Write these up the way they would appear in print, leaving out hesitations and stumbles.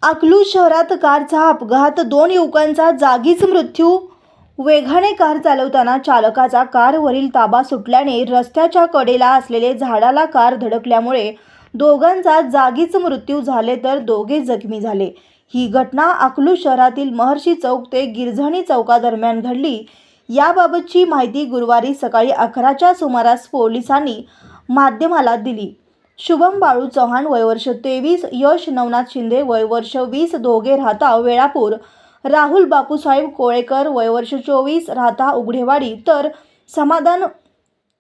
अकलूज शहरात कारचा अपघात, 2 युवकांचा जागीच मृत्यू। वेगाने कार चालवताना चालकाचा कारवरील ताबा सुटल्याने रस्त्याच्या कडेला असलेले झाडाला कार धडकल्यामुळे दोघांचा जागीच मृत्यू झाले तर दोघे जखमी झाले। ही घटना अकलूज शहरातील महर्षी चौक ते गिरझणी चौकादरम्यान घडली। याबाबतची माहिती गुरुवारी सकाळी 11च्या सुमारास पोलिसांनी माध्यमाला दिली। शुभम बाळू चव्हाण वय वर्ष 23, यश नवनाथ शिंदे वय वर्ष 20 दोघे राहता वेळापूर, राहुल बापूसाहेब कोळेकर वय वर्ष 24 राहता उघडेवाडी, तर समाधान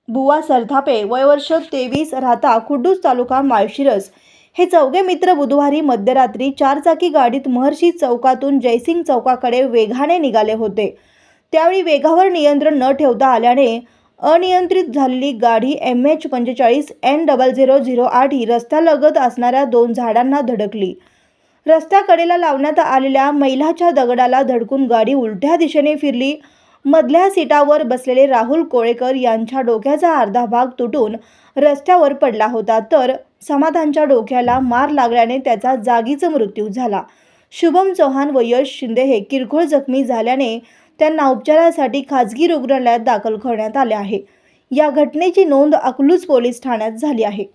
बुवा सरथापे वय वर्ष 23 राहता कुड्डूस तालुका माळशिरस हे चौघे मित्र बुधवारी मध्यरात्री 4 चाकी गाडीत महर्षी चौकातून जयसिंग चौकाकडे वेगाने निघाले होते। त्यावेळी वेगावर नियंत्रण न ठेवता आल्याने अनियंत्रित झालेली गाडी MH45 N0008 ही रस्त्यालगत असणाऱ्या 2 झाडांना धडकली। रस्त्याकडेला लावण्यात आलेल्या मैलाच्या दगडाला धडकून गाडी उलट्या दिशेने फिरली। मधल्या सीटावर बसलेले राहुल कोळेकर यांच्या डोक्याचा अर्धा भाग तुटून रस्त्यावर पडला होता, तर समाधानच्या डोक्याला मार लागल्याने त्याचा जागीच मृत्यू झाला। शुभम चव्हाण व यश शिंदे हे किरकोळ जखमी झाल्याने त्यांना उपचारासाठी खासगी रुग्णालयात दाखल करण्यात आले आहे। या घटनेची नोंद अकलूज पोलीस ठाण्यात झाली आहे।